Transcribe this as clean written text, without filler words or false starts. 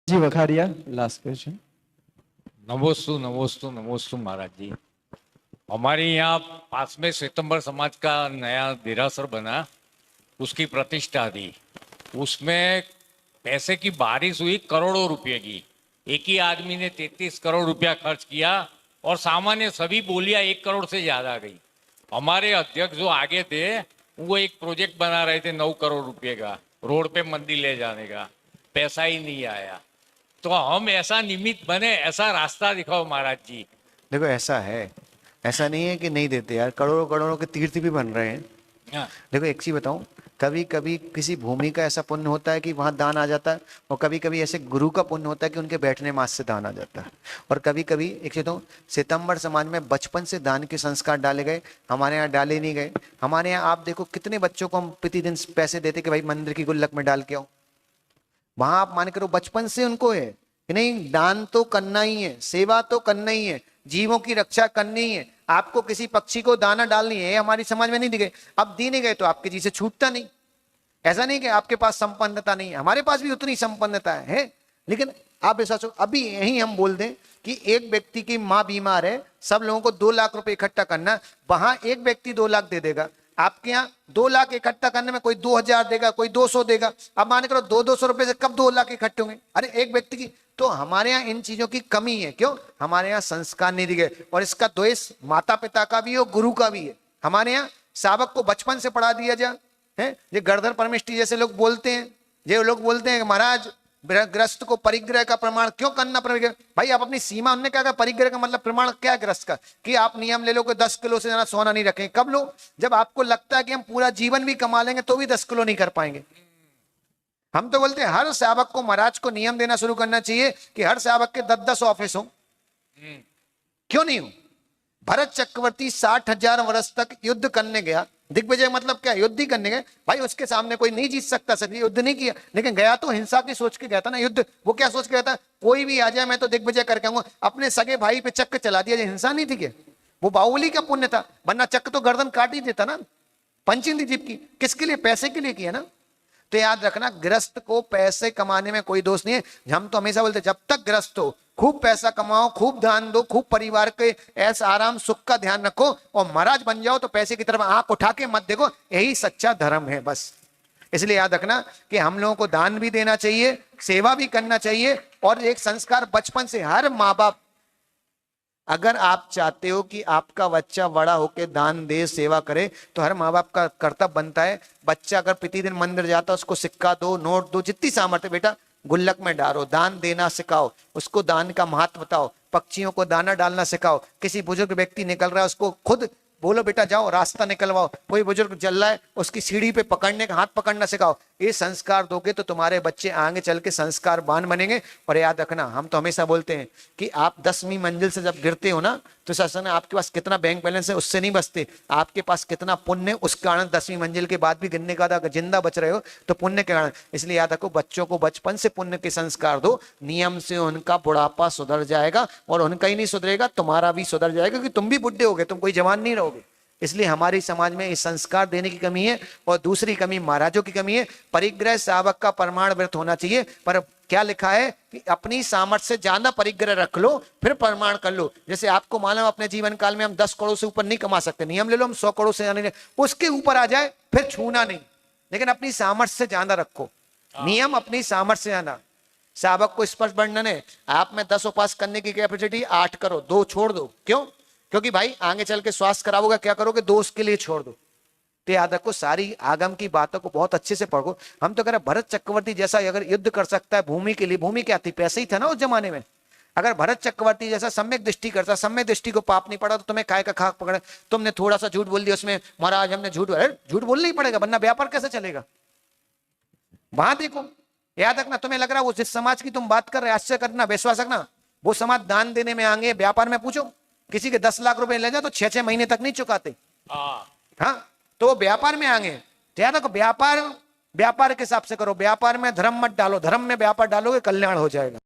जी Vakharia last question. नमोस्तु नमोस्तु नमोस्तु महाराज जी। हमारे यहाँ पास में श्वेतंबर समाज का नया देरासर बना, उसकी प्रतिष्ठा थी। उसमें पैसे की बारिश हुई, करोड़ों रुपए की। एक ही आदमी ने 33 करोड़ रुपया खर्च किया और सामान्य सभी बोलियां 1 करोड़ से ज्यादा गई। हमारे अध्यक्ष जो आगे थे वो एक प्रोजेक्ट बना रहे थे 9 करोड़ रुपए का, रोड पे मंदिर ले जाने का, पैसा ही नहीं आया। तो हम ऐसा निमित्त बने, ऐसा रास्ता दिखाओ महाराज जी। देखो ऐसा है, ऐसा नहीं है कि नहीं देते यार, करोड़ों करोड़ों के तीर्थ भी बन रहे हैं। हाँ। देखो एक चीज बताऊं, कभी कभी किसी भूमि का ऐसा पुण्य होता है कि वहां दान आ जाता है, और कभी कभी ऐसे गुरु का पुण्य होता है कि उनके बैठने मास से दान आ जाता है। और कभी कभी एक चीज बताऊं, सितंबर समाज में बचपन से दान के संस्कार डाले गए, हमारे यहाँ डाले नहीं गए। हमारे यहाँ आप देखो कितने बच्चों को हम प्रतिदिन पैसे देते कि भाई मंदिर की गुल्लक में डाल के आओ। वहां आप मान करो बचपन से उनको है कि नहीं, दान तो करना ही है, सेवा तो करना ही है, जीवों की रक्षा करनी ही है, आपको किसी पक्षी को दाना डालनी है। हमारी समाज में नहीं दी गई। अब दी नहीं गए तो आपके जी से छूटता नहीं। ऐसा नहीं कि आपके पास संपन्नता नहीं है, हमारे पास भी उतनी संपन्नता है। लेकिन आप ऐसा सोचो, अभी यही हम बोल दें कि एक व्यक्ति की माँ बीमार है, सब लोगों को 2 लाख रुपए इकट्ठा करना, वहां एक व्यक्ति 2 लाख दे देगा। आपके यहाँ 2 लाख इकट्ठा करने में कोई 2000 देगा, कोई 200 देगा। अब मान करो 200 रुपए से कब 2 लाख इकट्ठे होंगे? अरे एक व्यक्ति की। तो हमारे यहाँ इन चीजों की कमी है। क्यों? हमारे यहाँ संस्कार नहीं दिए गए, और इसका द्वेष माता पिता का भी है और गुरु का भी है। हमारे यहाँ शावक को बचपन से पढ़ा दिया जाए है। ये गर्दन परमिष्टि जैसे लोग बोलते हैं, ये लोग बोलते हैं कि महाराज ग्रस्त को परिग्रह का प्रमाण क्यों करना? परिग्रह भाई आप अपनी सीमा, उन्होंने क्या कहा परिग्रह का मतलब प्रमाण क्या है ग्रस्त का? कि आप नियम ले लो कि 10 किलो से ज्यादा सोना नहीं रखें। कब लो? जब आपको लगता है कि हम पूरा जीवन भी कमा लेंगे तो भी 10 किलो नहीं कर पाएंगे। हम तो बोलते हैं हर सेवक को, महाराज को नियम देना शुरू करना चाहिए कि हर सेवक के 10-10 ऑफिस हो। क्यों नहीं हो? भरत चक्रवर्ती 60,000 वर्ष तक युद्ध करने गया। दिग्विजय मतलब क्या? युद्ध ही करने गए। भाई उसके सामने कोई नहीं जीत सकता, सर युद्ध नहीं किया, लेकिन गया तो हिंसा की सोच के गया था ना युद्ध। वो क्या सोच के गया था? कोई भी आ जाए मैं तो दिग्विजय करके आऊंगा। अपने सगे भाई पे चक्र चला दिया, हिंसा नहीं थी क्या? वो बाहुबली का पुण्य था, वरना चक्र तो गर्दन काट ही देता ना। पंचिंग थी जीप की, किसके लिए? पैसे के लिए किया ना। तो याद रखना, गृहस्थ को पैसे कमाने में कोई दोष नहीं है। हम तो हमेशा बोलते जब तक गृहस्थ हो खूब पैसा कमाओ, खूब दान दो, खूब परिवार के ऐसा आराम सुख का ध्यान रखो, और महाराज बन जाओ तो पैसे की तरफ आंख उठा के मत देखो। यही सच्चा धर्म है बस। इसलिए याद रखना कि हम लोगों को दान भी देना चाहिए, सेवा भी करना चाहिए, और एक संस्कार बचपन से हर माँ बाप, अगर आप चाहते हो कि आपका बच्चा बड़ा होकर दान दे, सेवा करे, तो हर माँ बाप का कर्तव्य बनता है। बच्चा अगर प्रतिदिन मंदिर जाता है उसको सिक्का दो, नोट दो, जितनी सामर्थ्य, बेटा गुल्लक में डालो, दान देना सिखाओ, उसको दान का महत्व बताओ, पक्षियों को दाना डालना सिखाओ। किसी बुजुर्ग व्यक्ति निकल रहा है उसको खुद बोलो बेटा जाओ रास्ता निकलवाओ। कोई बुजुर्ग चल रहा है उसकी सीढ़ी पे पकड़ने का, हाथ पकड़ना सिखाओ। ये संस्कार दोगे तो तुम्हारे बच्चे आगे चल के संस्कारवान बनेंगे। और याद रखना, हम तो हमेशा बोलते हैं कि आप 10वीं मंजिल से जब गिरते हो ना, तो शासन आपके पास कितना बैंक बैलेंस है उससे नहीं बचते, आपके पास कितना पुण्य है उस कारण 10वीं मंजिल के बाद भी गिरने का, अगर जिंदा बच रहे हो तो पुण्य के कारण। इसलिए याद रखो, बच्चों को बचपन से पुण्य के संस्कार दो, नियम से उनका बुढ़ापा सुधर जाएगा, और उनका ही नहीं सुधरेगा तुम्हारा भी सुधर जाएगा, क्योंकि तुम भी बुढ़े होगे, तुम कोई जवान नहीं रहोगे। इसलिए हमारी समाज में इस संस्कार देने की कमी है। और दूसरी कमी महाराजों की कमी है। परिग्रह शावक का प्रमाण व्रत होना चाहिए, पर क्या लिखा है कि अपनी सामर्थ्य से ज्यादा परिग्रह रख लो फिर प्रमाण कर लो। जैसे आपको मालूम अपने जीवन काल में हम 10 करोड़ से ऊपर नहीं कमा सकते, नियम ले लो हम 100 करोड़ से जाने, उसके ऊपर आ जाए फिर छूना नहीं, लेकिन अपनी सामर्थ्य से ज्यादा रखो। नियम अपनी सामर्थ्य से ज्यादा। शावक को स्पष्ट वर्णन है, आप में 10 उपास करने की कैपेसिटी 8 करो, 2 छोड़ दो। क्यों? क्योंकि भाई आगे चल के स्वास्थ्य खराब होगा, क्या करोगे? 2 उसके लिए छोड़ दो। तो याद रखो, सारी आगम की बातों को बहुत अच्छे से पढ़ो। हम तो कह रहे भरत चक्रवर्ती जैसा अगर युद्ध कर सकता है भूमि के लिए, भूमि क्या थी? पैसे ही था ना उस जमाने में। अगर भरत चक्रवर्ती जैसा सम्यक दृष्टि करता, सम्यक दृष्टि को पाप नहीं पड़ा, तो तुम्हें काय का खाक पकड़े? तुमने थोड़ा सा झूठ बोल दिया उसमें, महाराज हमने झूठ, झूठ बोलना ही पड़ेगा वरना व्यापार कैसे चलेगा? वहां देखो, याद रखना, तुम्हें लग रहा है वो जिस समाज की तुम बात कर रहे, आश्चर्य करना, विश्वास रखना, वो समाज दान देने में आगे, व्यापार में पूछो किसी के 10 लाख रुपए ले जाए तो 6-6 महीने तक नहीं चुकाते। हाँ, तो वो व्यापार में आगे। याद रखो, व्यापार व्यापार के हिसाब से करो, व्यापार में धर्म मत डालो, धर्म में व्यापार डालोगे कल्याण हो जाएगा।